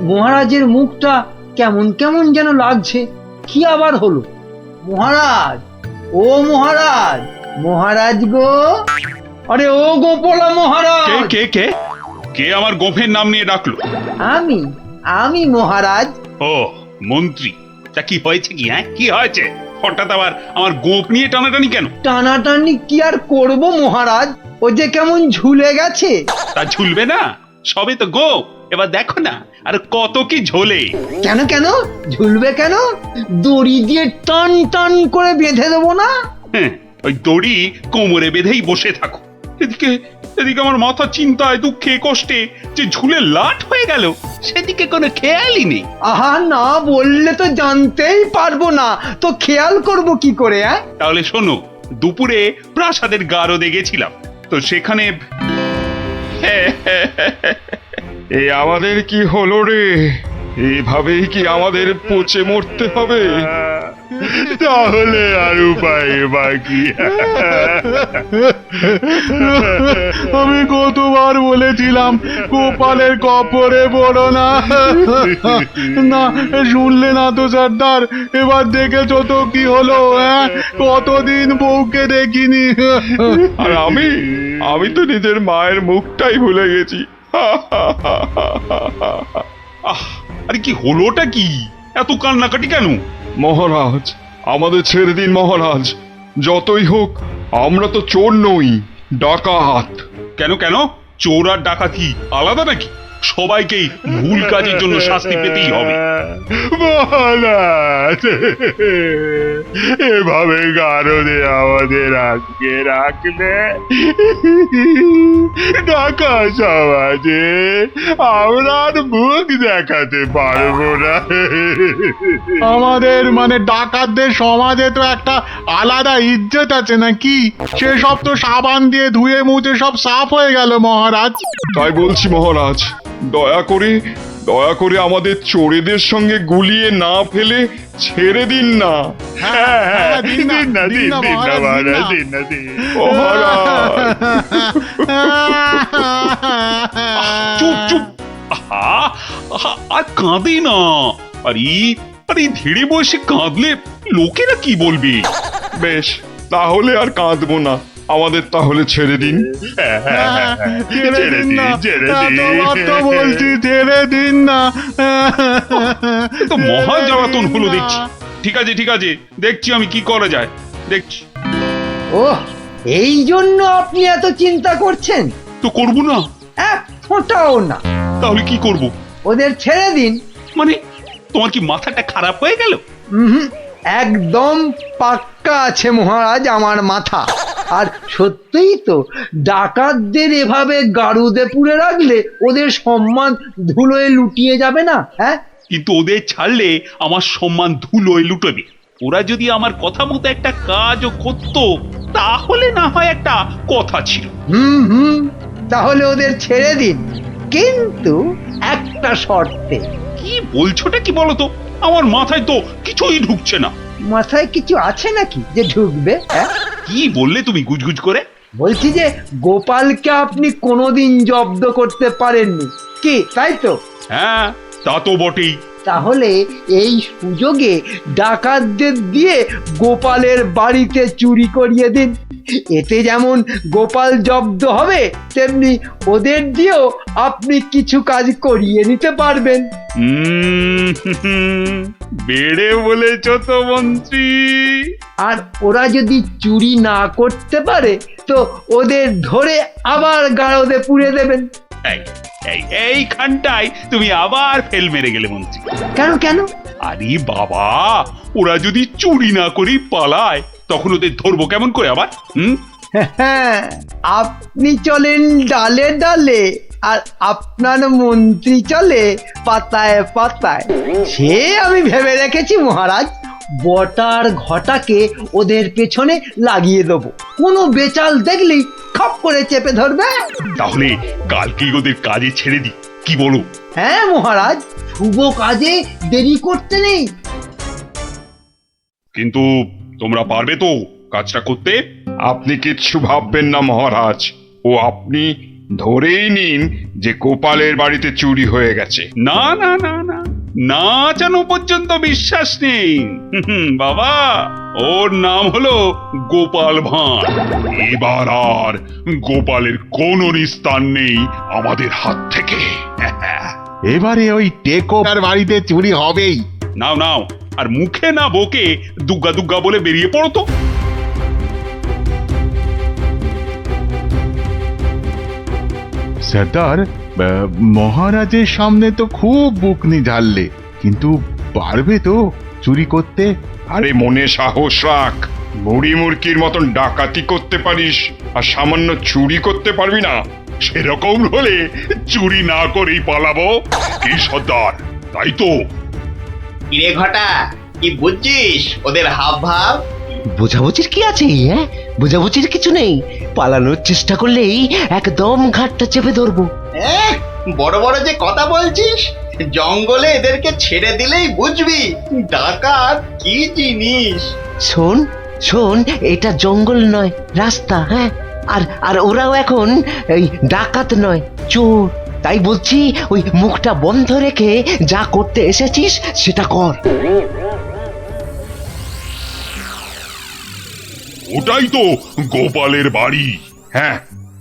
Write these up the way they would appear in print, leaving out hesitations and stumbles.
মহারাজের মুখটা কেমন কেমন যেন লাগছে। কি আবার হলো? মহারাজ, ও মহারাজ, মহারাজ গো, আরে ও গোপালা মহারাজ। কে কে কে কে আমার গোফের নাম নিয়ে ডাকলো? আমি আমি মহারাজ। ও মন্ত্রী, তা কি হয়েছে কি? হ্যাঁ, কি হয়েছে? হঠাৎ আবার আমার গোপ নিয়ে টানাটানি কেন? টানাটানি কি আর করব মহারাজ, ও যে কেমন ঝুলে গেছে। তা ঝুলবে না? সবে তো গোপ, এবার দেখো না আর কত কি ঝোলে। কেন কেন ঝুলবে কেন? দড়ি দিয়ে টান টান করে বেঁধে দেবো না? হ্যাঁ, ওই দড়ি কোমরে বেঁধেই বসে থাকো। এদিকে এদিকে আমার মাথা চিন্তায় দুঃখে কষ্টে যে ঝুলে লাট হয়ে গেল, সেদিকে কোনো খেয়ালই নেই। আহা, না বললে তো জানতেই পারবো না, তো খেয়াল করব কি করে? তাহলে শোনো, দুপুরে প্রাসাদের গারদে গেছিলাম, তো সেখানে এ আমাদের কি হলো রে? এইভাবেই কি আমাদের পচে মরতে হবে? তাহলে আর উপায় বাকি। আমি কতবার বলেছিলাম গোপালের কপরে পড়ো না। না শুনলে না তো সর্দার, এবার দেখেছো তো কি হলো? কতদিন বউকে দেখিনি। আর আমি তো নিজের মায়ের মুখটাই ভুলে গেছি। আহ, আরে কি হলোটা কি? এত কান্নাকাটি কেন? মহারাজ, আমাদের ছেড়ে দিন মহারাজ। যতই হোক আমরা তো চোর নই, ডাকাত। কেন কেন? চোর আর ডাকাতি আলাদা নাকি? সবাইকেই ভুল কাজের জন্য শাস্তি পেতেই হবে। মহারাজ, এভাবে গারদে আমাদের আটকে রাখলে ঢাকা সমাজে আমরা আর মুখ দেখাতে পারবো না। আমাদের মানে ডাকাতদের সমাজে তো একটা আলাদা ইজ্জত আছে নাকি? সেসব তো সাবান দিয়ে ধুয়ে মুছে সব সাফ হয়ে গেল মহারাজ। তাই বলছি মহারাজ, দয়া করে আমাদের চোরেদের সঙ্গে গুলিয়ে না ফেলে ছেড়ে দিন না। দিন না মহারাজ, দিন না। চুপ চুপ, আহা, আহা, আর কাঁদে না। আরে ধীরে বয়সে কাঁদলে লোকেরা কি বলবে? বেশ, তাহলে আর কাঁদবো না। আমাদের তাহলে ছেড়ে দিন। বলছি ছেড়ে দিন না। তো মহা জ্বালাতন হলো দেখছি। ঠিক আছে, দেখছি আমি কি করা যায়, দেখছি। ওহ, এই জন্য আপনি এত চিন্তা করছেন? তো করবো না? এক ফোঁটাও না। তাহলে কি করব? ওদের ছেড়ে দিন। মানে তোমার কি মাথাটা খারাপ হয়ে গেল? একদম পাক্কা আছে মহারাজ আমার মাথা। আর সত্যিই তো, ডাকাতদের এভাবে গারুদে পুরে রাখলে ওদের সম্মান ধুলোয় লুটিয়ে যাবে না? কিন্তু ওদের ছাড়লে আমার সম্মান ধুলোয় লুটবে। ওরা যদি আমার কথা মতো একটা কাজও করতো, তাহলে না হয় একটা কথা ছিল। তাহলে ওদের ছেড়ে দিন, কিন্তু একটা শর্তে। কি বলছোটা কি বলতো? আমার মাথায় তো কিছুই ঢুকছে না। মাথায় কিছু আছে নাকি যে ঢুকবে? কি বললে তুমি গুজগুজ করে? বলছি যে গোপালকে আপনি কোনোদিন জব্দ করতে পারেননি, কি তাই তো? হ্যাঁ, তা তো বটেই। তাহলে এই সুযোগে ডাকাতদের দিয়ে গোপালের বাড়িতে চুরি করিয়ে দিন। এতে যেমন গোপাল জব্দ হবে, তেমনি ওদের দিয়েও আপনি কিছু কাজ করিয়ে নিতে পারবেন। বেড়ে বলেছ তো মন্ত্রী। আর ওরা যদি চুরি না করতে পারে, তো ওদের ধরে আবার গারদে পুড়ে দেবেন। এইখানটায় তুমি আবার ফেল মেরে গেলে মন্ত্রী। কেন? আরে বাবা, ওরা যদি চুরি না করি পালায়, তখন ওদের ধরবো কেমন করে আবার? আপনি চলেন ডালে ডালে, আর আপনার মন্ত্রী চলে পাতায় পাতায়। সে আমি ভেবে রেখেছি মহারাজ। বটার ঘটাকে ওদের পেছনে লাগিয়ে দেবো। কোনো বেচাল দেখলেই খপ করে চেপে ধরবে। তাহলে কালকেই ওদের কাজে ছেড়ে দিই, কি বলো? হ্যাঁ মহারাজ, শুভ কাজে দেরি করতে নেই। কিন্তু তোমরা পারবে তো কাজটা করতে? আপনি কিচ্ছু ভাববেন না মহারাজ, ও আপনি ধরেই নিন যে গোপালের বাড়িতে চুরি হয়ে গেছে। না না না না, না জানো পর্যন্ত বিশ্বাস নেই। বাবা, ওর নাম হলো গোপাল ভাঁড়। এবার আর গোপালের কোনো নিস্তার নেই আমাদের হাত থেকে। এবারে ওই টেকোর বাড়িতে চুরি হবেই। নাও নাও, আর মুখে না বকে দুগ্গা দুগ্গা বলে বেরিয়ে পড়ো তো। সর্দার, মহারাজের সামনে তো খুব বুকনি ঝাড়লে, কিন্তু পারবে তো চুরি করতে? আরে মনে সাহস রাখ, বুড়ি মুরকির মতন ডাকাতি করতে পারিস আর সামান্য চুরি করতে পারবি না? সেরকম হলে চুরি না করেই পালাবো। কি সর্দার, তাই তো? কিরে ঘটা, কি বুঝছিস ওদের হাব ভাব? বোঝাবুঝির কি আছে? হ্যাঁ, বোঝাবুঝির কিছু নেই। পালানোর চেষ্টা করলেই একদম ঘাটটা চেপে ধরবো। বড় বড় যে কথা বলছিস, জঙ্গলে এদেরকে ছেড়ে দিলেই বুঝবি ডাকাত কি জিনিস। শোন শোন, এটা জঙ্গল নয়, রাস্তা। হ্যাঁ, আর আর ওরাও এখন এই ডাকাত নয়, চোর। তাই বলছি, ওই মুখটা বন্ধ রেখে যা করতে এসেছিস সেটা কর। ওটাই তো গোপালের বাড়ি। হ্যাঁ,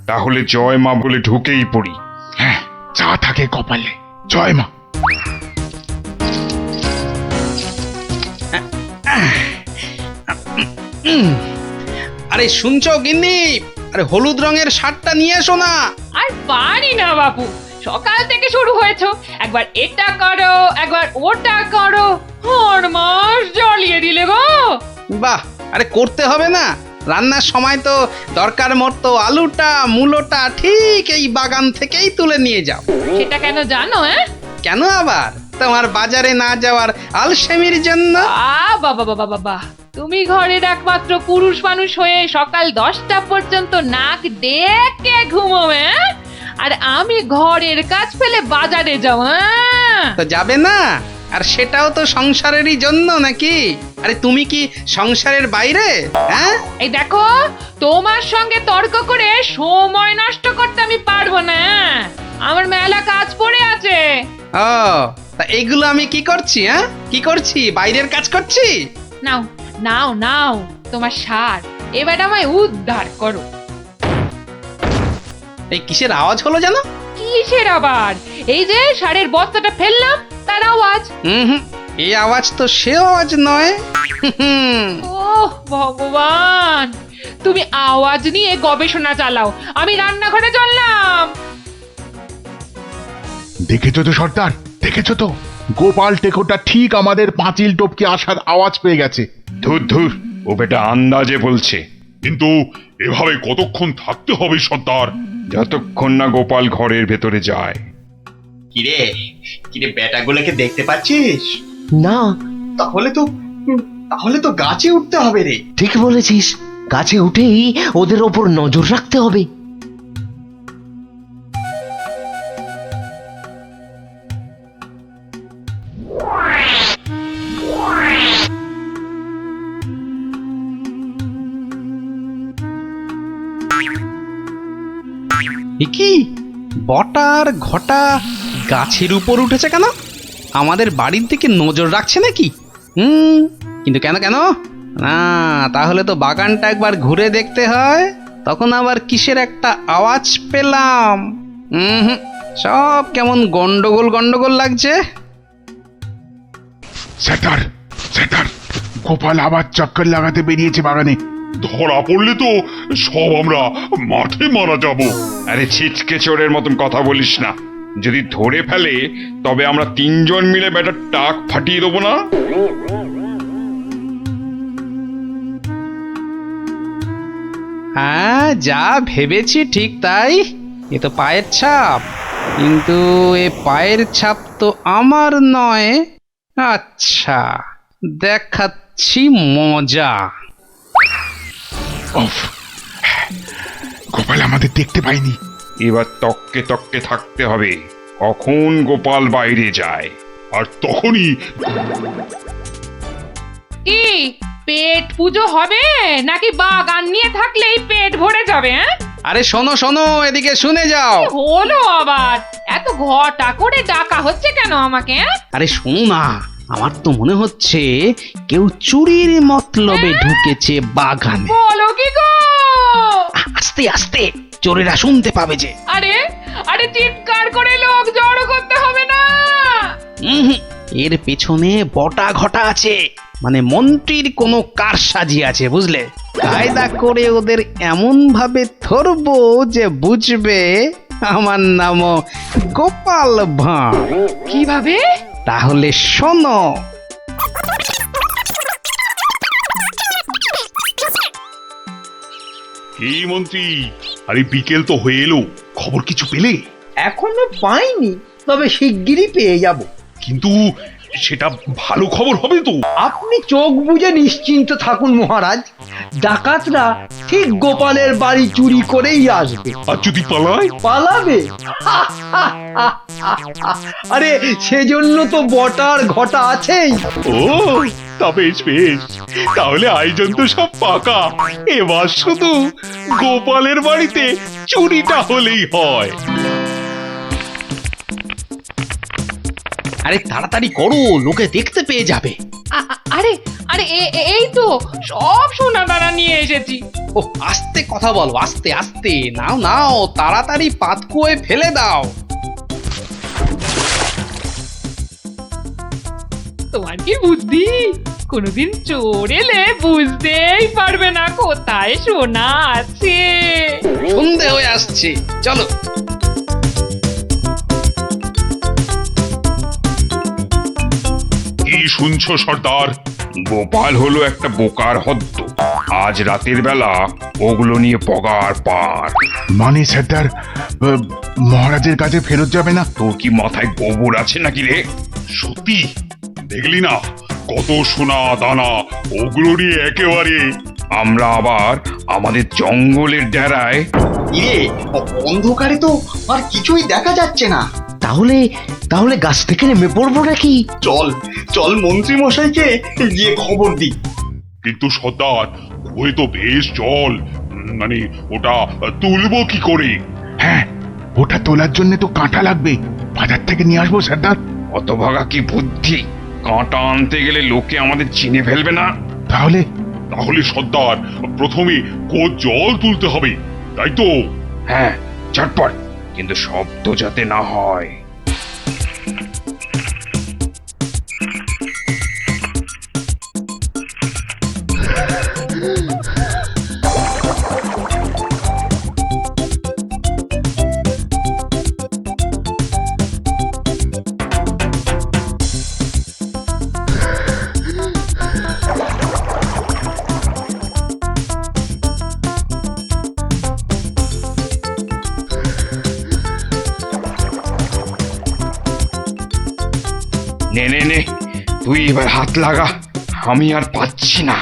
তাহলে জয় মা বলে ঢুকেই পড়ি। হ্যাঁ, যা থাকে কপালে, জয় মা। আরে শুনছো গিন্নি? আরে হলুদ রঙের শার্টটা নিয়ে এসো না। আর পারি না বাবু, সকাল থেকে শুরু হয়েছে, একবার এটা করো একবার ওটা করো, আর মাস জ্বালিয়ে দিলে গো। বাহ, আরে করতে হবে না? রান্নার সময় তো দরকার মতো আলুটা মূলোটা ঠিক এই বাগান থেকেই তুলে নিয়ে যাও। সেটা কেন জানো? কেন আবার? তোমার বাজারে না যাওয়ার আলসেমির জন্য। বাবা বাবা বাবা, তুমি ঘরের একমাত্র পুরুষ মানুষ হয়ে সকাল 10টা পর্যন্ত নাক ডেকে ঘুমোবে, আর আমি ঘরের কাজ ফেলে বাজারে যাও। তো যাবে না? আর সেটাও তো সংসারেরই জন্য নাকি? আরে তুমি কি সংসারের বাইরে? হ্যাঁ, এই দেখো, তোমার সঙ্গে তর্ক করে সময় নষ্ট করতে আমি পারবো না। আমার মেলা কাজ পড়ে আছে। ও, তা এইগুলো আমি কি করছি? হ্যাঁ, কি করছি? বাইরের কাজ করছি? নাও নাও নাও তোমার সার, এবার আমায় উদ্ধার করো। এই কিসের আওয়াজ হলো জানো? কিসের আবার? এই যে সারের বস্তাটা ফেললাম তার আওয়াজ। হুম, এই আওয়াজ তো সে আওয়াজ নয়। ওহ ভগবান, তুমি আওয়াজ নিয়ে গবেষণা চালাও, আমি রান্নাঘরে চললাম। দেখেছো তো সর্দার, দেখেছো তো? গোপাল টেকোটা ঠিক আমাদের পাঁচিল টপকে আসার আওয়াজ পেয়ে গেছে। ধুর ধুর, ও বেটা আন্দাজে বলছে। কিন্তু এভাবে কতক্ষণ থাকতে হবে সর্দার? যতক্ষণ না গোপাল ঘরের ভেতরে যায়। কিরে কিরে, বেটাগুলোকে দেখতে পাচ্ছিস? না, তাহলে তো গাছে উঠতে হবে রে। ঠিক বলেছিস, গাছে উঠেই ওদের ওপর নজর রাখতে হবে। কি বটার ঘটা গাছের উপর উঠেছে কেন? আমাদের বাড়ির দিকে নজর রাখছে নাকি? কিন্তু কেন কেন? না, তাহলে তো বাগানটা একবার ঘুরে দেখতে হয়। তখন আবার কিসের একটা আওয়াজ পেলাম। সব কেমন গন্ডগোল গন্ডগোল লাগছে। সর্দার, সর্দার, গোপাল আবার চক্কর লাগাতে বেরিয়েছে বাগানে। ধরা পড়লে তো সব আমরা মাঠে মারা যাব। আরে ছিচকে চোরের মতন কথা বলিস না। যদি ধরে ফেলে তবে আমরা 3 জন মিলে বেটার টাক ফাটিয়ে দেবো না? হ্যাঁ, যা ভেবেছি ঠিক তাই। এ তো পায়ের ছাপ, কিন্তু এ পায়ের ছাপ তো আমার নয়। আচ্ছা, দেখাচ্ছি মজা। উফ, গোপাল আমাদের দেখতে পাইনি। এবার তককে তককে থাকতে হবে কখন গোপাল বাইরে যায়। আর তখনই কি পেট পুজো হবে নাকি বাগান নিয়ে থাকলেই পেট ভরে যাবে? আরে শোনো শোনো, এদিকে শুনে যাও। হলো আবার এত ঘটা করে ডাকা হচ্ছে কেন আমাকে? আরে শোনো না, আমার তো মনে হচ্ছে কেউ চুরির মতলবে ঢুকেছে বাগানে। বলো কি গো? আস্তে আস্তে, চোরেরা শুনতে পাবে যে। আরে আরে চিৎকার করে লোক জড়ো করতে হবে না। হুম, এর পেছনে বটা ঘটা আছে, মানে মন্ত্রীর কোনো কারসাজি আছে, বুঝলে? কায়দা করে ওদের এমন ভাবে ধরবো যে বুঝবে আমার নামও গোপাল ভাঁড়। কিভাবে? তাহলে শোনো। এই মন্ত্রী, আরে বিকেল তো হয়ে এলো, খবর কিছু পেলে? এখনো পাইনি, তবে শিগগিরই পেয়ে যাব। কিন্তু সেটা ভালো খবর হবে তো? আপনি চোখ বুজে নিশ্চিন্ত থাকুন মহারাজ, ডাকাতরা ঠিক গোপালের বাড়ি চুরি করেই আসবে। আর যদি পালায়? পালাবে? আরে সেজন্য তো বটার ঘটা আছেই। ও, তা বেশ বেশ, তাহলে আয়োজন তো সব পাকা। এবার শুধু গোপালের বাড়িতে চুরিটা হলেই হয়। আরে তাড়াতাড়ি করো, লোকে দেখতে পেয়ে যাবে। আরে আরে এই তো সব সোনা দানা নিয়ে এসেছি। ও আস্তে কথা বলো, আস্তে আস্তে। নাও নাও, তাড়াতাড়ি পাতকুয়োয় ফেলে দাও। তোমার কি বুদ্ধি! কোনোদিন চোর এলে বুঝতেই পারবে না কোথায় সোনা আছে। সন্ধে হয়ে আসছে, চলো। কি শুনছো সর্দার? গোপাল হলো একটা বোকার হদ্দ। আজ রাতের বেলা ওগুলো নিয়ে পগার পার। মানে সর্দার, মহারাজের কাছে ফেরত যাবে না? তোর কি মাথায় গোবর আছে নাকি রে? সত্যি দেখলি না কত সোনা দানা, ওগুলো নিয়ে একেবারে। আমরা আবার আমাদের জঙ্গলের ডেরায়। ইয়ে, অন্ধকারে তো আর কিছুই দেখা যাচ্ছে না। তাহলে তাহলে গাছ থেকে নেমে পড়বো নাকি? চল চল মন্ত্রী মশাইকে গিয়ে খবর দিই। কিন্তু সর্দার, ওই তো বেশ জল, মানে ওটা তুলবো কি করে? হ্যাঁ, ওটা তোলার জন্য তো কাঁটা লাগবে, বাজার থেকে নিয়ে আসবো সর্দার। অতভাগা কি বুদ্ধি! কাঁটা আনতে গেলে লোকে আমাদের চিনে ফেলবে না? তাহলে তাহলে সর্দার, প্রথমে জল তুলতে হবে, তাই তো? হ্যাঁ, ঝটপট, কিন্তু শব্দ যাতে না হয়। নে নে নে, তুই এবার হাত লাগা, আমি আর পাচ্ছি না।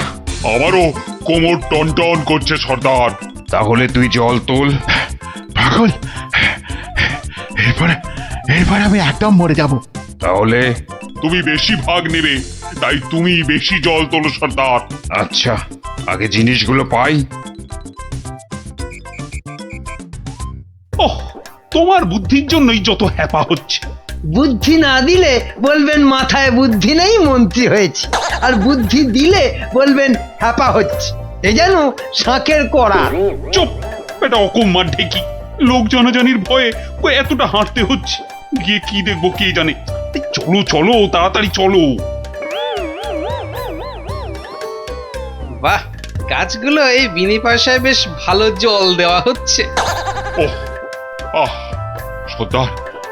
আমারও কোমর টন টন করছে সর্দার। তাহলে তুই জল তোল। পাগল, এরপরে এরপরে আমি একদম মরে যাব। তাহলে তুমি বেশি ভাগ নেবে, তাই তুমি বেশি জল তোলো সর্দার। আচ্ছা, আগে জিনিসগুলো পাই। ওহ, তোমার বুদ্ধির জন্যই যত হ্যাপা হচ্ছে। বুদ্ধি না দিলে বলবেন মাথায় বুদ্ধি নেই, মন্ত্রী হয়েছে। আর বুদ্ধি দিলে বলবেন হ্যাপা হচ্ছে। এ যেন শাঁখের কড়া। চুপ, এটা অকম্মার ঢেকি। লোক জনজানির ভয়ে এতটা হাঁটতে হচ্ছে, গিয়ে কি দেখবো কে জানে। এই চলো চলো, তাড়াতাড়ি চলো। বাহ, গাছগুলো এই বিনি পয়সায় বেশ ভালো জল দেওয়া হচ্ছে। ওহ, আহ, সর্দার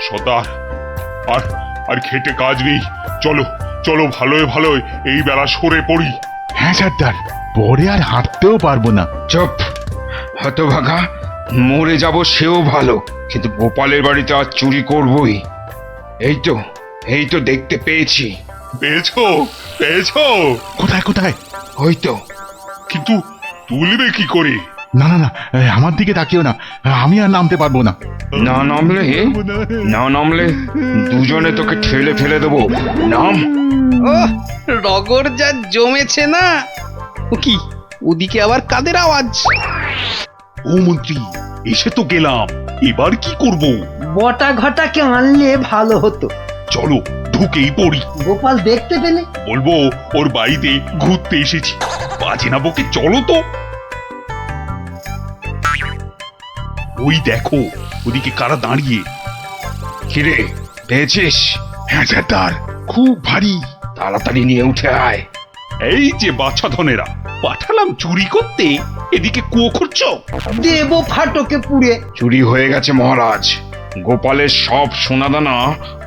সর্দার, আর আর খেটে কাজ নেই। চলো চলো, ভালোই ভালোই এই বেলা সরে পড়ি। হ্যাঁ সর্দার, পরে আর হাঁটতেও পারবো না। চুপ, হতভাগা, মরে যাব সেও ভালো, কিন্তু গোপালের বাড়িতে আজ চুরি করবই। এই তো দেখতে পেয়েছি। পেয়েছো পেয়েছো? কোথায় কোথায়? ওই তো। কিন্তু তুলবে কি করে? না না না, আমার দিকে তাকিও না, আমি আর নামতে পারবো না। না নামলে দুজনে তোকে ঠেলে ফেলে দেবো। নাম। ও রগর যা জমেছে না। ও কি, ওদিকে আবার কাদের আওয়াজ? ও মন্ত্রী, এসে তো গেলাম, এবার কি করব? বটা ঘটাকে আনলে ভালো হতো। চলো ঢুকেই পড়ি। গোপাল দেখতে পেলে? বলবো ওর বাড়িতে ঘুরতে এসেছি। বাজে না বকে চলো তো। ওই দেখো ওদিকে কারা দাঁড়িয়ে। কিরে পেয়েছিস? হ্যাঁ সর্দার, খুব ভারী, তাড়াতাড়ি নিয়ে উঠে আয়। এই যে বাছা ধনেরা, পাঠালাম চুরি করতে, এদিকে কুয়ো খুঁড়ছো। দেব ফাটকে পুড়ে। চুরি হয়ে গেছে মহারাজ, গোপালের সব সোনাদানা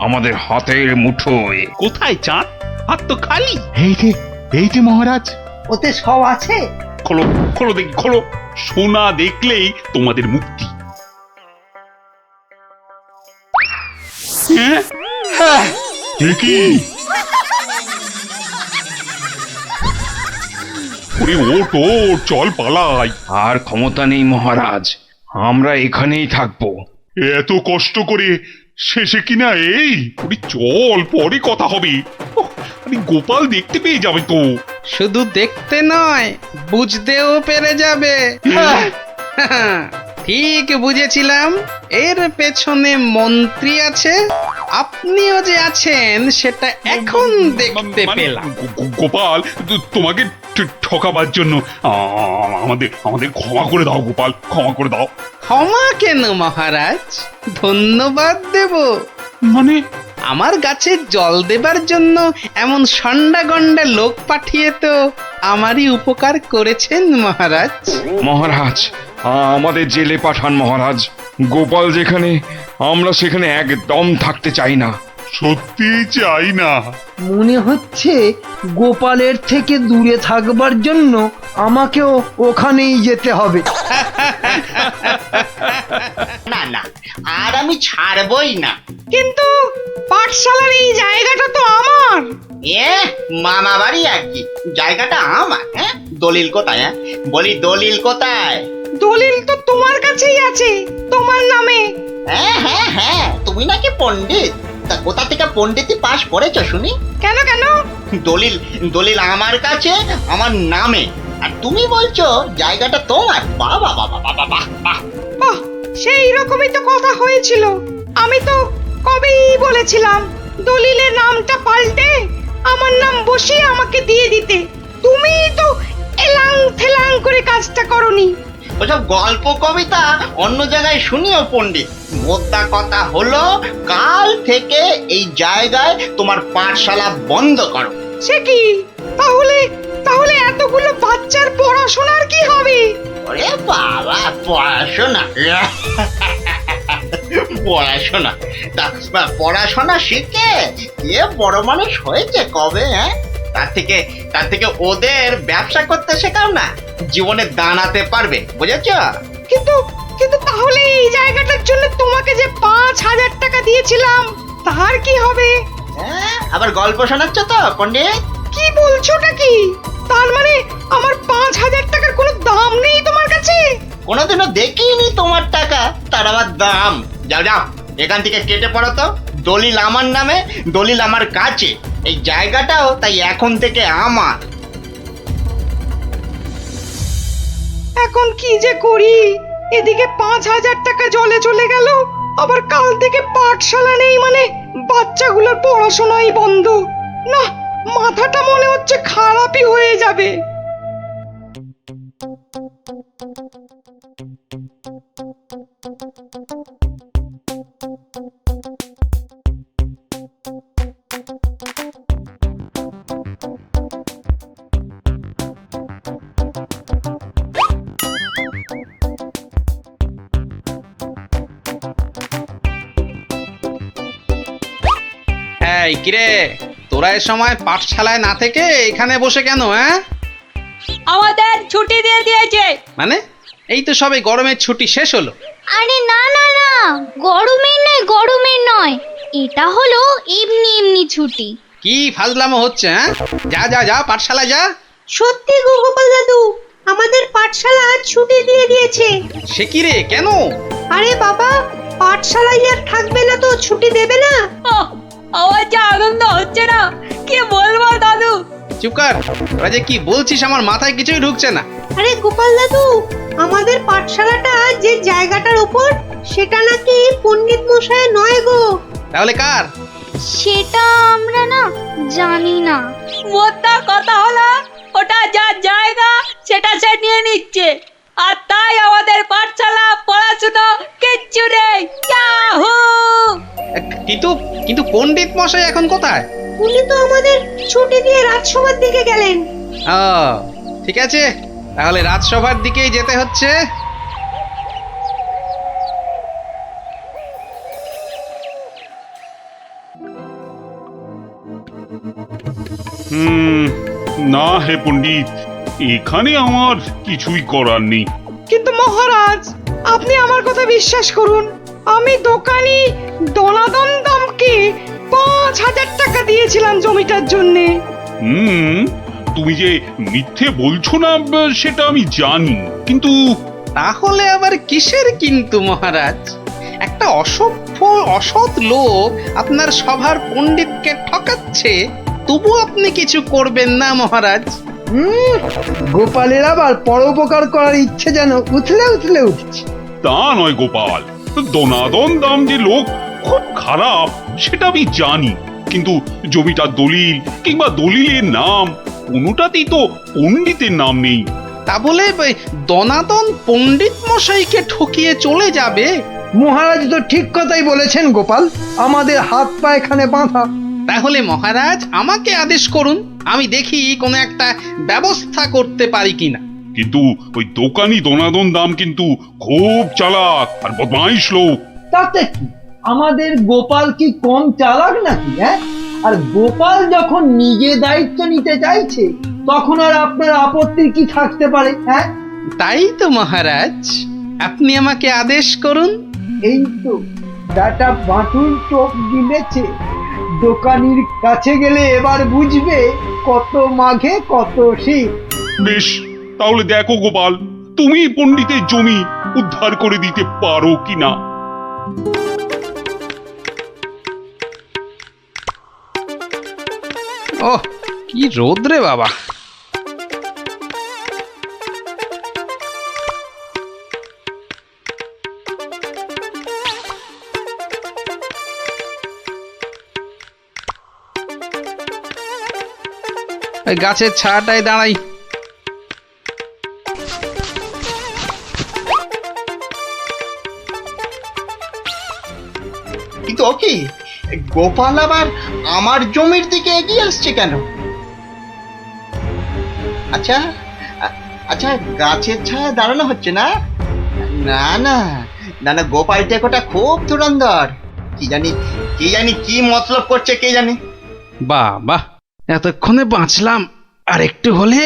আমাদের হাতের মুঠোয়। কোথায় চাঁদ? হাত তো খালি। এই যে মহারাজ। ওতে সব আছে? খোলো খোলো দেখি খোলো। সোনা দেখলেই তোমাদের মুক্তি। হ্যাঁ কি? ওরে ওঠ ওঠ, চল পালাই। আর ক্ষমতা নেই মহারাজ, আমরা এখানেই থাকবো। এত কষ্ট করে শেষে কিনা এই। ওরে চল, পরে কথা হবে। ওহ, আরে গোপাল দেখতে পেয়ে যাবে তো। শুধু দেখতে নয়, বুঝতেও পেরে যাবে। ঠিক বুঝেছিলাম, এর পেছনে মন্ত্রী আছে। আপনিও যে আছেন সেটা এখন দেখতে মানে পেলাম। গোপাল, তোমাকে ঠকাবার জন্য আমাদের আমাদের ক্ষমা করে দাও গোপাল, ক্ষমা করে দাও। ক্ষমা কেন মহারাজ, ধন্যবাদ দেব। মানে আমার গাছে জল দেবার জন্য এমন সন্ডা গন্ডা লোক পাঠিয়ে তো আমারই উপকার করেছেন মহারাজ। মহারাজ আমাদের জেলে পাঠান মহারাজ, গোপাল যেখানে আমরা সেখানে একদম থাকতে চাই না। সত্যি চাই না। মনে হচ্ছে গোপালের থেকে দূরে থাকবার জন্য আমাকেও ওখানেই যেতে হবে। না না, আর আমি ছাড়বই না। কিন্তু পাঠশালার এই জায়গাটা তো আমার। এ মামা বাড়ি আর কি, জায়গাটা আমার। হ্যাঁ, দলিল কোথায়? হ্যাঁ বলি, দলিল কোথায়? দলিল তো তোমার কাছেই আছে, তোমার নামে। হ্যাঁ হ্যাঁ হ্যাঁ, তুমি নাকি পণ্ডিত। তা কোথা থেকে পণ্ডিতি পাশ করেছো শুনি? কেন কেন? দলিল দলিল আমার কাছে, আমার নামে, আর তুমি বলছো জায়গাটা তোমার। বাবা বাবা বাবা বাহ বাহ। বাহ, সেই রকমই তো কথা হয়েছিল। আমি তো কবেই বলেছিলাম দলিলের নামটা পাল্টে আমার নাম বসিয়ে আমাকে দিয়ে দিতে। তুমি তো এলাং থেলাং করে কাজটা করনি। ওসব গল্প কবিতা অন্য জায়গায় শুনিও পণ্ডিত। মোদ্দা কথা হলো, কাল থেকে এই জায়গায় তোমার পাঠশালা বন্ধ করো। সে কি? তাহলে তাহলে এতগুলো বাচ্চার পড়াশোনার কি হবে? ওরে বাবা, পড়াশোনা পড়াশোনা তা পড়াশোনা শিখে কে বড় মানুষ হয়েছে কবে? হ্যাঁ, তার থেকে ওদের ব্যবসা করতে শেখাও না, জীবনে দাঁড়াতে পারবে। বুঝেছ? কিন্তু কিন্তু তাহলে এই জায়গাটার জন্য তোমাকে যে 5,000 টাকা দিয়েছিলাম তার কি হবে? হ্যাঁ, আবার গল্প শোনাচ্ছ তো পণ্ডিত? কি বলছোটা কি? তার মানে আমার 5,000 টাকার কোনো দাম নেই তোমার কাছে? কোনোদিনও দেখিনি তোমার টাকা, তার আবার দাম। যাও যাও, এখান থেকে কেটে পড়ো তো। দলিল আমার নামে, দলিল আমার কাছে, এই জায়গাটাও তাই এখন থেকে আমার। এখন কি যে করি? এদিকে 5,000 টাকা জলে চলে গেল, আবার কাল থেকে পাঠশালা নেই, মানে বাচ্চাগুলোর পড়াশোনাই বন্ধ। না, মাথাটা মনে হচ্ছে খারাপই হয়ে যাবে। এই কিরে, তোরা এ সময় পাঠশালায় না থেকে এখানে বসে কেন? হ্যাঁ, আমাদের ছুটি দিয়ে দিয়েছে। মানে এই তো সবে গরমের ছুটি শেষ হলো। আরে না না না, গরমের নয়, এটা হলো এমনি এমনি ছুটি। কি ফাজলামো হচ্ছে? হ্যাঁ, যা যা যা, পাঠশালায় যা। সত্যি গো গোপাল দাদু, আমাদের পাঠশালা আজ ছুটি দিয়ে দিয়েছে। সে কি রে, কেন? আরে বাবা, পাঠশালায় আর থাকবে না তো ছুটি দেবে না। আমার যা আনন্দ হচ্ছে না, কি বলবো দাদু। চুপ কর। ওরা যে কি বলছিস আমার মাথায় কিছুই ঢুকছে না। আরে গোপাল দাদু, আমাদের পাঠশালাটা যে জায়গাটার উপর সেটা নাকি পণ্ডিত মশাই নয় গো। তাহলে কার? সেটা আমরা না জানি না। মোদ্দা কথা হলো ওটা যার জায়গা সেটা সে নিয়ে নিচ্ছে, আর তাই আমাদের পাঠশালা পড়াশুনো কিচ্ছু নেই। ইয়াহু! কিন্তু কিন্তু পণ্ডিত মশাই এখন কোথায়? উনি তো আমাদের ছুটি দিয়ে রাজসভার দিকে গেলেন। ও ঠিক আছে, তাহলে রাজসভার দিকেই যেতে হচ্ছে। না হে পণ্ডিত, এখানে আমার কিছুই করার নেই। কিন্তু মহারাজ, আপনি আমার কথা বিশ্বাস করুন, আমি দোকানি দনাদন দামকে 5,000 টাকা দিয়েছিলাম জমিটার জন্যে। তুমি যে মিথ্যে বলছো না সেটা আমি জানি, কিন্তু তাহলে আবার কিসের কিন্তু মহারাজ? একটা অসভ্য অসৎ লোক আপনার সভার পণ্ডিতকে ঠকাচ্ছে, তবু আপনি কিছু করবেন না মহারাজ? গোপালের আবার পরোপকার করার ইচ্ছে যেন উথলে উথলে উঠছে। তা নয় গোপাল, দনাদন দাম যে লোক খুব খারাপ সেটা আমি জানি, কিন্তু জমিটার দলিল কিংবা দলিলের নাম কোনোটাতেই তো পণ্ডিতের নাম নেই। তা বলে দনাদন পণ্ডিত মশাইকে ঠকিয়ে চলে যাবে? মহারাজ তো ঠিক কথাই বলেছেন গোপাল, আমাদের হাত পা এখানে বাঁধা। তাহলে মহারাজ আমাকে আদেশ করুন, আমি দেখি কোনো একটা ব্যবস্থা করতে পারি কিনা। কিন্তু ওই দোকানি দনাদন দাম কিন্তু খুব চালাক আর বদমাইশ লোক। তাতে কি, আমাদের গোপাল কি কম চালাক নাকি? হ্যাঁ, আর গোপাল যখন নিজে দায়িত্ব নিতে চাইছে তখন আর আপনার আপত্তির কি থাকতে পারে? হ্যাঁ, তাই তো মহারাজ, আপনি আমাকে আদেশ করুন। এই তো ডাটা বাটুল চোখ গিলেছে, দোকানির কাছে গেলে এবার বুঝবে কত মাঘে কত শীত। বেশ, তাহলে দেখো গোপাল, তুমি পণ্ডিতের জমি উদ্ধার করে দিতে পারো কিনা। ওহ, কি রোদ রে বাবা! ওই গাছের ছায়াটায় দাঁড়াই। কিন্তু ও কি, গোপাল আবার আমার জমির দিকে এগিয়ে আসছে কেন? আচ্ছা আচ্ছা, গাছের ছায়া দাঁড়ানো হচ্ছে না? না না না না, গোপাল টেকোটা খুব ধুরন্ধর, কি জানি কি মতলব করছে কে জানে। বাহ বাহ, এতক্ষণে বাঁচলাম, আর একটু হলে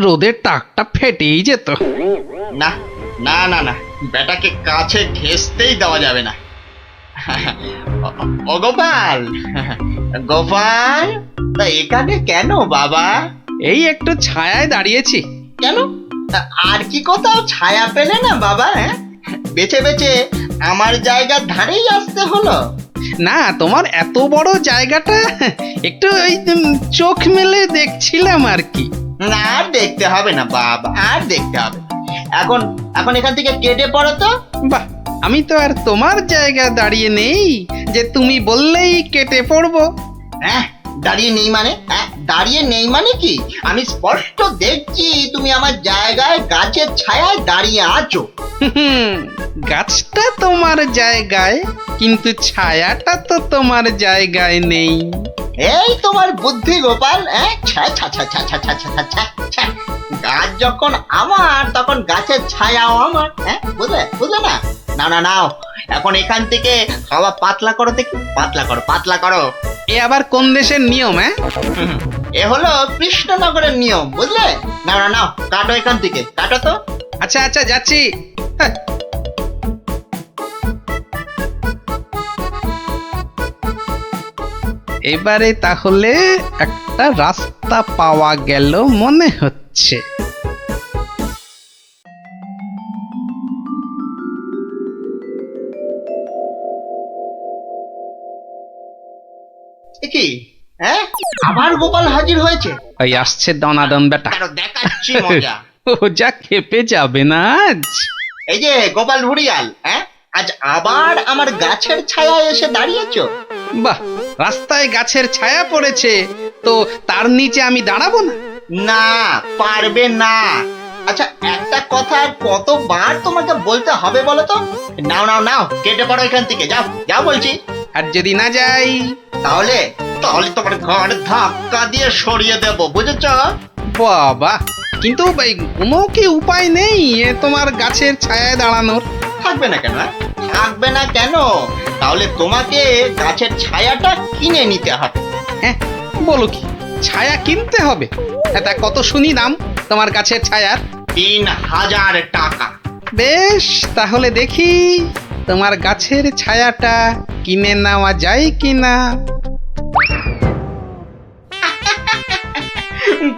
রোদের টাকটা ফেটেই যেত। না না না না, বেটাকে কাছে ঘেঁষতেই দেওয়া যাবে না। ও গোপাল, গোপাল, তা এখানে কেন বাবা? এই একটু ছায়ায় দাঁড়িয়েছি। কেন, তা আর কি কোথাও ছায়া পেলে না বাবা? হ্যাঁ, বেছে বেছে আমার জায়গার ধারেই আসতে হলো। না, তোমার এত বড় জায়গাটা একটু ওই চোখ মেলে দেখছিলাম আর কি। না, আর দেখতে হবে না বাবা, আর দেখতে হবে না। এখন এখন এখান থেকে কেটে পড়ো তো। বাহ, আমি তো আর তোমার জায়গায় দাঁড়িয়ে নেই যে তুমি বললেই কেটে পড়বো। হ্যাঁ, দাঁড়িয়ে নেই মানে? হ্যাঁ, দাঁড়িয়ে নেই মানে কি? আমি স্পষ্ট দেখছি তুমি আমার জায়গায় গাছের ছায়ায় দাঁড়িয়ে আছো। গাছটা তোমার জায়গায়, কিন্তু ছায়াটা তো তোমার জায়গায় নেই। এই তোমার বুদ্ধি গোপাল। হ্যাঁ, ছ্যা ছ্যা ছ্যা ছ্যা ছ্যা ছ্যা ছ্যা ছ্যা ছ্যা। গাছ যখন আমার তখন গাছের ছায়াও আমার। হ্যাঁ, বুঝলে বুঝলে না? না না, নাও এখন এখান থেকে হাওয়া পাতলা করো দেখি, পাতলা করো পাতলা করো। এ আবার কোন দেশের নিয়ম? হ্যাঁ, এ হলো কৃষ্ণনগরের নিয়ম, বুঝলে? না না, নাও কাটো এখান থেকে, কাটো তো। আচ্ছা আচ্ছা, যাচ্ছি। হ্যাঁ। এবারে তাহলে একটা রাস্তা পাওয়া গেল মনে হচ্ছে। কি হ্যাঁ, আবার গোপাল হাজির হয়েছে। ওই আসছে দনাদন বেটা, আরো দেখাচ্ছি মজা। ও যা খেপে যাবে না আজ। এই যে গোপাল ভুড়িয়াল, হ্যাঁ, আজ আবার আমার গাছের ছায়ায় এসে দাঁড়িয়েছো। বাহ, রাস্তায় গাছের ছায়া পড়েছে তো তার নিচে আমি দাঁড়াবো না? না, পারবে না। আচ্ছা, একটা কথা আর কতবার তোমাকে বলতে হবে বলো তো? নাও নাও নাও, কেটে পড়ো এখান থেকে, যাও যাও বলছি। আর যদি না যাই? তাহলে তাহলে তোমার ঘর ধাক্কা দিয়ে সরিয়ে দেবো, বুঝেছো? বাবা, কিন্তু ভাই কোনো কি উপায় নেই তোমার গাছের ছায়ায় দাঁড়ানোর? থাকবে না কেন? থাকবে না কেন? তাহলে তোমাকে গাছের ছায়াটা কিনে নিতে হবে। হ্যাঁ, বলো কি, ছায়া কিনতে হবে? এটা কত শুনি দাম তোমার গাছের ছায়ার? 3000 টাকা। বেশ, তাহলে দেখি তোমার গাছের ছায়াটা কিনে নেওয়া যায় কিনা।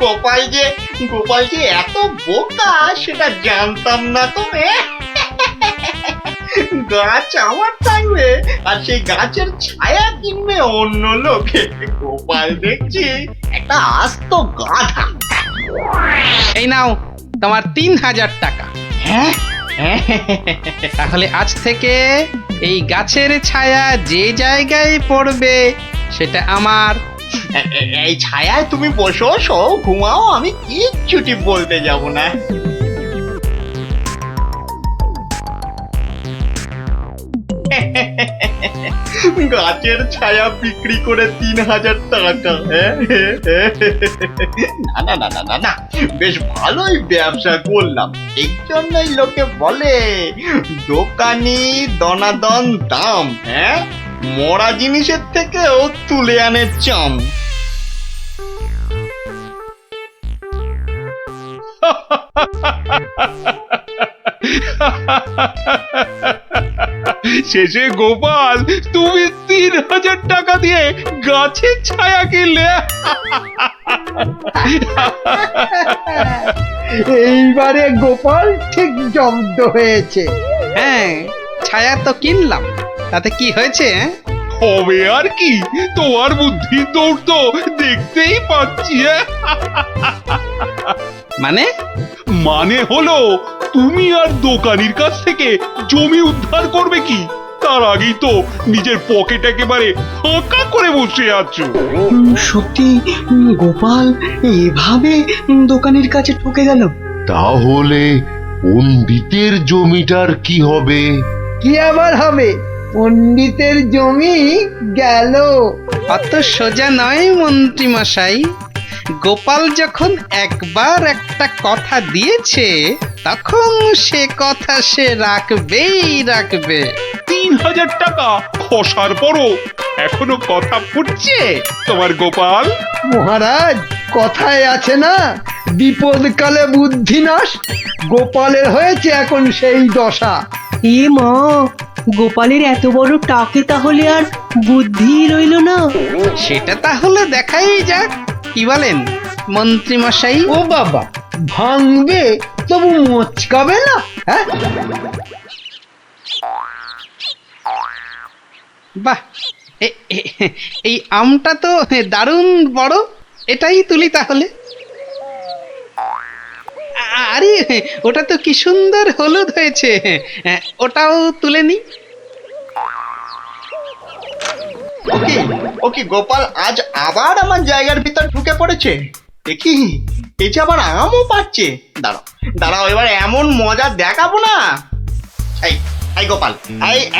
গোপাল যে এত বোকা সেটা জানতাম না তো। গাছ আমার থাকবে আর সেই গাছের ছায়া কিনবে অন্য লোকে। গোপাল দেখছি একটা আস্ত গাধা। এই নাও তোমার 3000 টাকা। হ্যাঁ, তাহলে আজ থেকে এই গাছের ছায়া যে জায়গায় পড়বে সেটা আমার। এই ছায়ায় তুমি বসো, শো, ঘুমাও, আমি কিচ্ছুটি বলতে যাব না। গাছের ছায়া বিক্রি করে 3000 টাকা। না না না না না, বেশ ভালোই ব্যবসা করলাম। এই জন্যই লোকে বলে দোকানি দনাদন দাম। হ্যাঁ, মরা জিনিসের থেকেও তুলে আনে চাম। শেষে গোপাল তুমি 3000 টাকা দিয়ে গাছের ছায়া কিনলে। এইবারে গোপাল ঠিক জব্দ হয়েছে। হ্যাঁ, ছায়া তো কিনলাম, তাতে কি হয়েছে? হবে আর কি, তোমার বুদ্ধি দৌড় তো দেখতেই পাচ্ছি। মানে হলো তুমি আর দোকানির কাছ থেকে জমি উদ্ধার করবে কি, তার আগেই তো নিজের পকেট একেবারে ফাঁকা করে বসে আছো। সত্যি গোপাল এভাবে দোকানের কাছে ঠকে গেল? তাহলে পণ্ডিতের জমিটার কি হবে? কি আবার হবে? পণ্ডিতের জমি গেল। অত সোজা নয় মন্ত্রী মশাই। গোপাল যখন একবার একটা কথা দিয়েছে তখন সে কথা সে রাখবেই রাখবে। 3000 টাকা খসার পরও এখনো কথা ফুটছে তোমার গোপাল। মহারাজ, কথায় আছে না, বিপদকালে বুদ্ধি নাশ। গোপালের হয়েছে এখন সেই দশা। এ মা, গোপালের এত বড় টাকে তাহলে আর বুদ্ধি রইল না। সেটা তাহলে দেখাই যাক, কি বলেন মন্ত্রী মশাই? ও বাবা, ভাঙবে তবু মোচকাবে না? হ্যাঁ, বাহ, এই আমটা তো দারুণ বড়, এটাই তুলি তাহলে। আরে ওটা তো কি সুন্দর হলুদ হয়েছে, ওটাও তুলে নি। ওকে গোপাল আজ আবার আমার জায়গার ভিতর ঢুকে পড়েছে। দেখি, এই যে আবার আমও পাচ্ছে। দাঁড়াও দাঁড়াও, এবার এমন মজা দেখাবো না। এই গোপাল,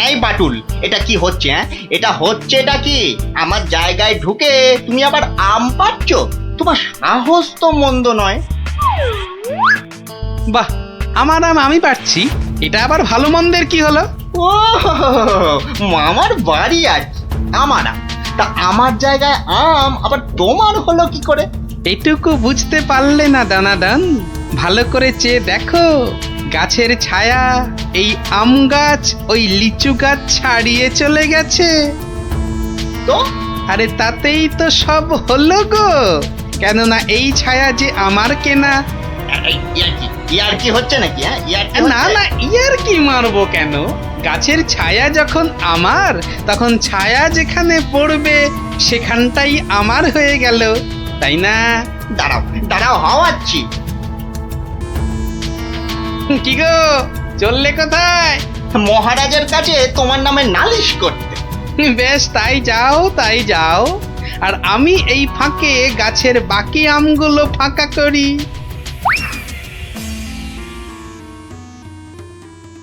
এই বাটুল, এটা কি হচ্ছে? হ্যাঁ, এটা কি? আমার জায়গায় ঢুকে তুমি আবার আম পাচ্ছ? তোমার সাহস তো মন্দ নয়। বাহ, আমার আম আমি পাচ্ছি, এটা আবার ভালো মন্দের কি হলো? ও, আমার বাড়ি আর আমার আম, তা আমার জায়গায় আম আবার তোমার হলো কি করে? এটুকু বুঝতে পারলে না দানাদান? ভালো করে চেয়ে দেখো, গাছের ছায়া এই আম গাছ ওই লিচু গাছ ছাড়িয়ে চলে গেছে। তো আরে তাতেই তো সব হলো গো, কেননা এই ছায়া যে আমার কেনা। ইয়ার কি হচ্ছে নাকি? হ্যাঁ, না না, ইয়ার কি মারবো কেন? গাছের ছায়া যখন আমার, তখন ছায়া যেখানে পড়বে সেখানটাই আমার হয়ে গেল, তাই না? দাঁড়াও দাঁড়াও, হাওয়াচ্ছি। কি গো, চললে কোথায়? মহারাজের কাছে তোমার নামে নালিশ করতে। বেশ, তাই যাও তাই যাও। আর আমি এই ফাঁকে গাছের বাকি আমগুলো ফাঁকা করি।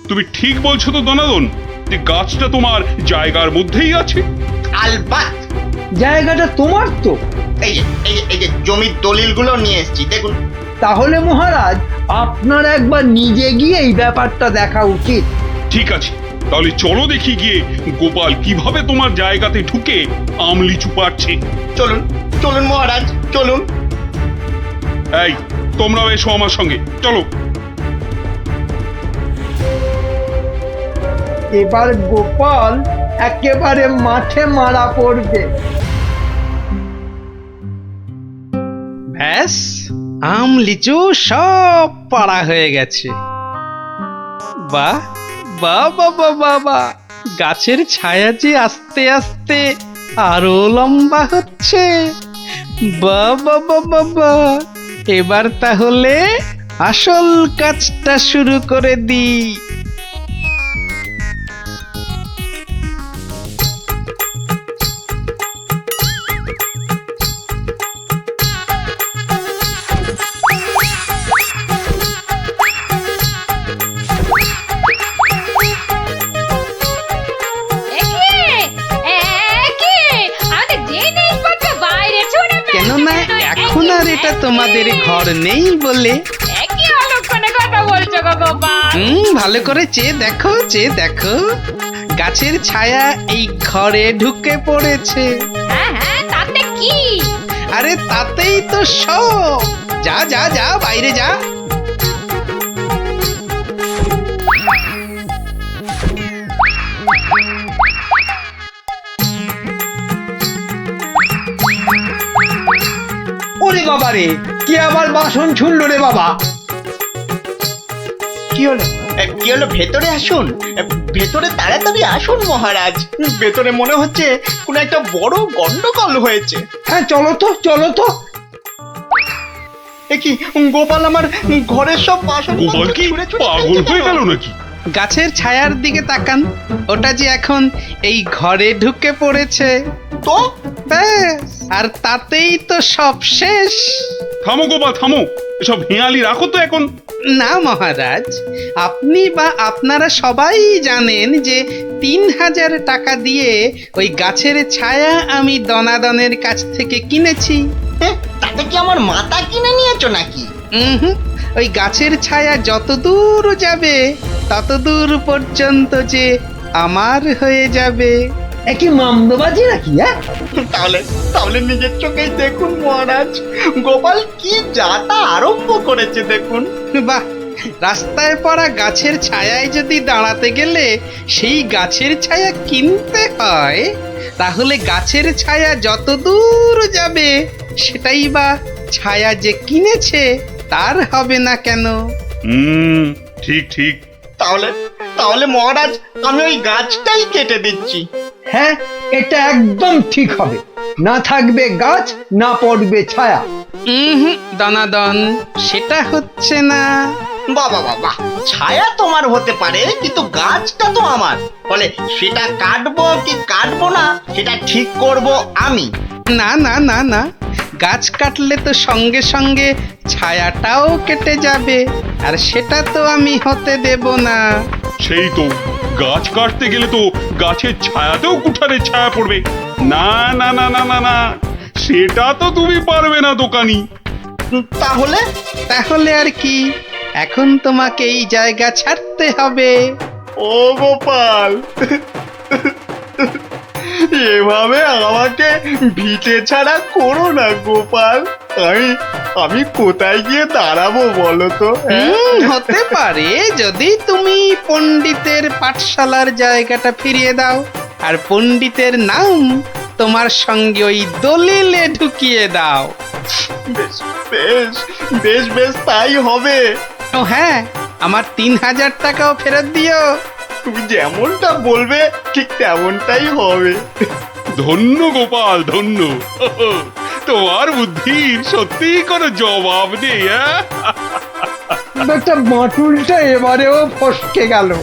তুমি ঠিক বলছো তো দনাদন, যে গাছটা তোমার জায়গার মধ্যেই আছে? আলবাত। জায়গাটা তোমার তো। এই যে জমির দলিলগুলো নিয়ে এসেছি, দেখুন। তাহলে মহারাজ আপনার একবার নিজে গিয়ে এই ব্যাপারটা দেখা উচিত। ঠিক আছে, তাহলে চলো দেখি গিয়ে গোপাল কিভাবে তোমার জায়গাতে ঢুকে আম লিচু পাচ্ছে। চলুন চলুন মহারাজ, চলুন। এই, তোমরাও এসো আমার সঙ্গে, চলো। এবার গোপাল একেবারে মাঠে মারা পড়বে। ব্যাস, আম লিচু সব পাড়া হয়ে গেছে। বাহ বাহ বাবা বাবা, গাছের ছায়া যে আস্তে আস্তে আরো লম্বা হচ্ছে। বাবা বাবা বাবা, এবার তাহলে আসল কাজটা শুরু করে দিই। কেননা এখন আর এটা তোমাদের ঘর নেই বলে। একই অলক্ষণে কথা বলছো গো গোপাল। ভালো করে চেয়ে দেখো, চেয়ে দেখো, গাছের ছায়া এই ঘরে ঢুকে পড়েছে। হ্যাঁ হ্যাঁ, তাতে কি? আরে তাতেই তো সব। যা যা যা, বাইরে যা। ওরে বাবা রে, কি আবার বাসন ছুড়লো রে বাবা! কি হলো? কি হলো? ভেতরে আসুন, ভেতরে তাড়াতাড়ি আসুন মহারাজ। ভেতরে মনে হচ্ছে কোনো একটা বড় গন্ডগোল হয়েছে। হ্যাঁ, চলো তো চলো তো। এ কি, গোপাল আমার ঘরের সব বাসন গোপাল কি পাগল হয়ে গেল নাকি? গাছের ছায়ার দিকে তাকান, ওটা যে এখন এই ঘরে ঢুকে পড়েছে। তো ব্যাস, আর তাতেই তো সব শেষ। থামো গোপাল, থামো, এসব হেঁয়ালি রাখো তো এখন। না মহারাজ, আপনি বা আপনারা সবাই জানেন যে ৩,০০০ টাকা দিয়ে ওই গাছের ছায়া আমি দনাদনের কাছ থেকে কিনেছি। তাতে কি আমার মাথা কিনে নিয়েছো নাকি? ওই গাছের ছায়া যত দূর যাবে তত দূর পর্যন্ত যে আমার হয়ে যাবে। একই মামদবাজি নাকি? হ্যাঁ, তাহলে তাহলে নিজের চোখেই দেখুন মহারাজ, গোপাল কি যাতা আরম্ভ করেছে দেখুন। বাহ, রাস্তায় পড়া গাছের ছায়ায় যদি দাঁড়াতে গেলে সেই গাছের ছায়া কিনতে হয়, তাহলে গাছের ছায়া যত দূর যাবে সেটাই বা ছায়া যে কিনেছে তার হবে না কেন? ঠিক ঠিক। তাহলে তাহলে মহারাজ, আমি ওই গাছটাই কেটে দিচ্ছি। হ্যাঁ, এটা একদম ঠিক হবে। না থাকবে গাছ, না পড়বে ছায়া। দনাদন, সেটা হচ্ছে না। বাবা বাবা, ছায়া তোমার হতে পারে, কিন্তু গাছটা তো আমার। বলে সেটা কাটবো কি কাটবো না, সেটা ঠিক করব আমি। না না না না, গাছ কাটলে তো সঙ্গে সঙ্গে ছায়াটাও কেটে যাবে, আর সেটা তো আমি হতে দেব না। সেই তো, গাছ কাটতে গেলে তো গাছের ছায়াতেও কুঠারের ছায়া পড়বে। না না না না না না, সেটা তো তুমি পারবে না দোকানি। তাহলে তাহলে আর কি, এখন তোমাকে এই জায়গা ছাড়তে হবে। ও গোপাল, এভাবে আমাকে ভিটে ছাড়া করো না গোপাল। আমি কোথায় গিয়ে দাঁড়াবো বলো তো? হতে পারে যদি তুমি পণ্ডিতের পাঠশালার জায়গাটা ফিরিয়ে দাও, আর পণ্ডিতের নাম তোমার সঙ্গে ওই দলিলে ঢুকিয়ে দাও। বেশ বেশ বেশ বেশ, তাই হবে। ও হ্যাঁ, আমার ৩,০০০ টাকাও ফেরত দিও। তুমি যেমনটা বলবে ঠিক তেমনটাই হবে। ধন্য গোপাল ধন্য। তোমার বুদ্ধির সত্যি কোনো জবাব নেই। একটা বাঁটুলটা এবারেও ফসকে গেল।